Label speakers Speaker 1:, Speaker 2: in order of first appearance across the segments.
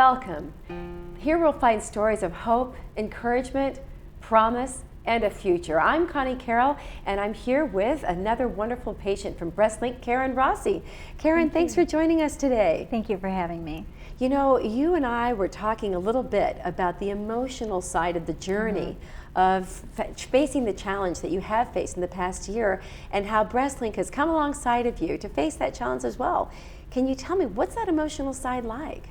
Speaker 1: Welcome. Here we'll find stories of hope, encouragement, promise, and a future. I'm Connie Carroll, and I'm here with another wonderful patient from BreastLink, Karen Rossi. Karen, thanks for joining us today.
Speaker 2: Thank you for having me.
Speaker 1: You know, you and I were talking a little bit about the emotional side of the journey of facing the challenge that you have faced in the past year, and how BreastLink has come alongside of you to face that challenge as well. Can you tell me, what's that emotional side like?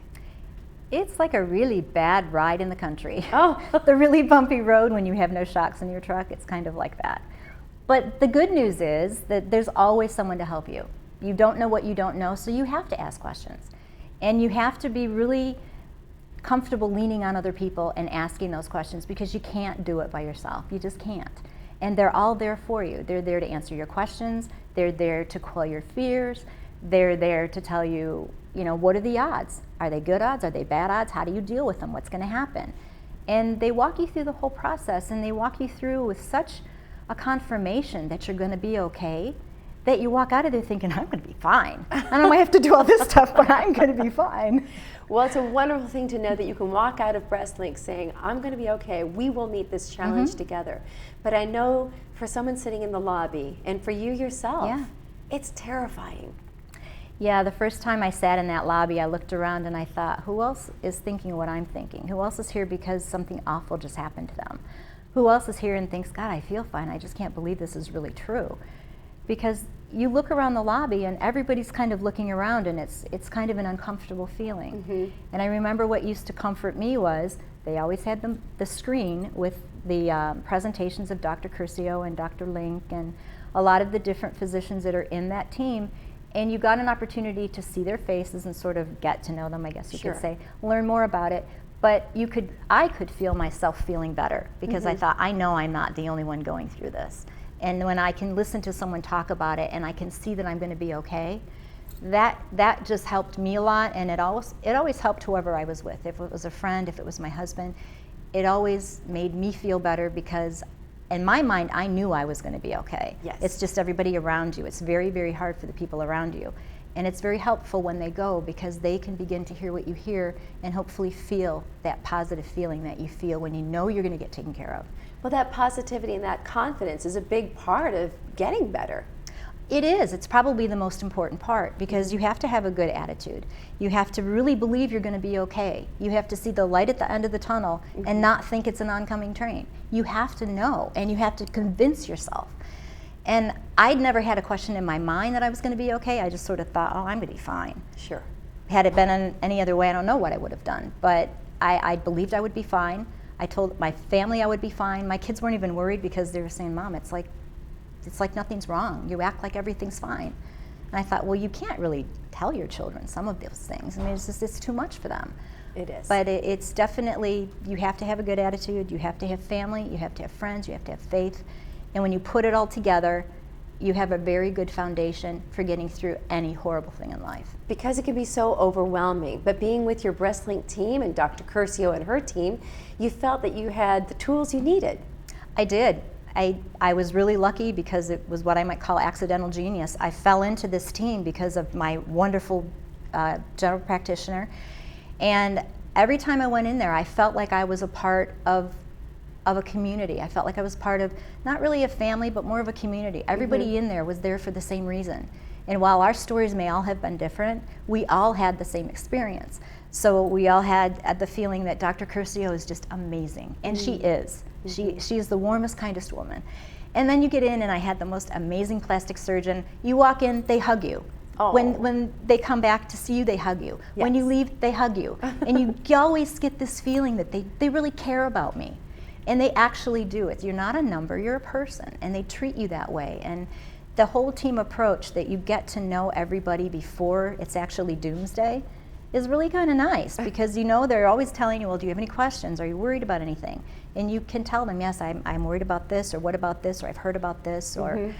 Speaker 2: It's like a really bad ride in the country.
Speaker 1: Oh.
Speaker 2: The really bumpy road when you have no shocks in your truck, it's kind of like that. But the good news is that there's always someone to help you. You don't know what you don't know, so you have to ask questions. And you have to be really comfortable leaning on other people and asking those questions, because you can't do it by yourself. You just can't. And they're all there for you. They're there to answer your questions. They're there to quell your fears. They're there to tell you, what are the odds? Are they good odds? Are they bad odds? How do you deal with them? What's going to happen? And they walk you through the whole process, and they walk you through with such a confirmation that you're going to be okay, that you walk out of there thinking, I'm going to be fine. I don't have to do all this stuff, but I'm going to be fine.
Speaker 1: Well, it's a wonderful thing to know that you can walk out of BreastLink saying, I'm going to be okay, we will meet this challenge together. But I know for someone sitting in the lobby, and for you yourself, it's terrifying.
Speaker 2: Yeah, the first time I sat in that lobby, I looked around and I thought, who else is thinking what I'm thinking? Who else is here because something awful just happened to them? Who else is here and thinks, God, I feel fine, I just can't believe this is really true? Because you look around the lobby and everybody's kind of looking around, and it's kind of an uncomfortable feeling. And I remember what used to comfort me was they always had the screen with the presentations of Dr. Curcio and Dr. Link and a lot of the different physicians that are in that team. And you got an opportunity to see their faces and sort of get to know them, I guess you could say, learn more about it. But I could feel myself feeling better, because I thought, I know I'm not the only one going through this. And when I can listen to someone talk about it and I can see that I'm going to be okay, that just helped me a lot. And it always helped whoever I was with. If it was a friend, if it was my husband, it always made me feel better, because in my mind, I knew I was going to be okay.
Speaker 1: Yes.
Speaker 2: It's just everybody around you. It's very, very hard for the people around you. And it's very helpful when they go, because they can begin to hear what you hear and hopefully feel that positive feeling that you feel when you know you're going to get taken care of.
Speaker 1: Well, that positivity and that confidence is a big part of getting better.
Speaker 2: It is. It's probably the most important part, because you have to have a good attitude. You have to really believe you're going to be okay. You have to see the light at the end of the tunnel and not think it's an oncoming train. You have to know, and you have to convince yourself. And I'd never had a question in my mind that I was going to be okay. I just sort of thought, oh, I'm going to be fine.
Speaker 1: Sure.
Speaker 2: Had it been any other way, I don't know what I would have done. But I believed I would be fine. I told my family I would be fine. My kids weren't even worried, because they were saying, Mom, it's like nothing's wrong. You act like everything's fine. And I thought, well, you can't really tell your children some of those things. I mean, it's too much for them.
Speaker 1: It is.
Speaker 2: But it's definitely, you have to have a good attitude, you have to have family, you have to have friends, you have to have faith. And when you put it all together, you have a very good foundation for getting through any horrible thing in life.
Speaker 1: Because it can be so overwhelming. But being with your BreastLink team and Dr. Curcio and her team, you felt that you had the tools you needed.
Speaker 2: I did. I was really lucky, because it was what I might call accidental genius. I fell into this team because of my wonderful general practitioner. And every time I went in there, I felt like I was a part of a community. I felt like I was part of, not really a family, but more of a community. Everybody in there was there for the same reason. And while our stories may all have been different, we all had the same experience. So we all had the feeling that Dr. Curcio is just amazing. And she is. She is the warmest, kindest woman. And then you get in, and I had the most amazing plastic surgeon. You walk in, they hug you.
Speaker 1: Oh.
Speaker 2: When they come back to see you, they hug you.
Speaker 1: Yes.
Speaker 2: When you leave, they hug you. And you always get this feeling that they really care about me. And they actually do it. You're not a number, you're a person. And they treat you that way. And the whole team approach, that you get to know everybody before it's actually doomsday, is really kind of nice, because they're always telling you, well, do you have any questions? Are you worried about anything? And you can tell them, yes, I'm worried about this, or what about this, or I've heard about this, or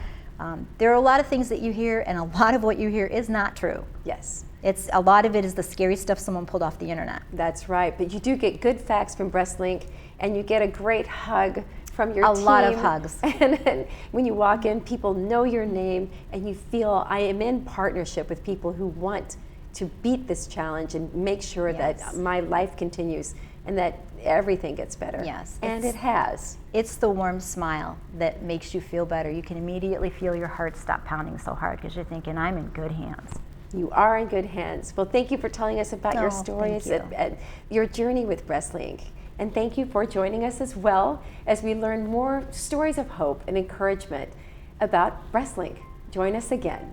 Speaker 2: there are a lot of things that you hear, and a lot of what you hear is not true.
Speaker 1: Yes.
Speaker 2: A lot of it is the scary stuff someone pulled off the internet.
Speaker 1: That's right, but you do get good facts from BreastLink, and you get a great hug from your team.
Speaker 2: A lot of hugs.
Speaker 1: And then when you walk in, people know your name, and you feel, I am in partnership with people who want to beat this challenge and make sure
Speaker 2: Yes.
Speaker 1: that my life continues and that everything gets better.
Speaker 2: Yes,
Speaker 1: And it has.
Speaker 2: It's the warm smile that makes you feel better. You can immediately feel your heart stop pounding so hard because you're thinking, I'm in good hands.
Speaker 1: You are in good hands. Well, thank you for telling us about your
Speaker 2: Oh,
Speaker 1: stories
Speaker 2: thank you.
Speaker 1: and your journey with BreastLink. And thank you for joining us as well as we learn more stories of hope and encouragement about BreastLink. Join us again.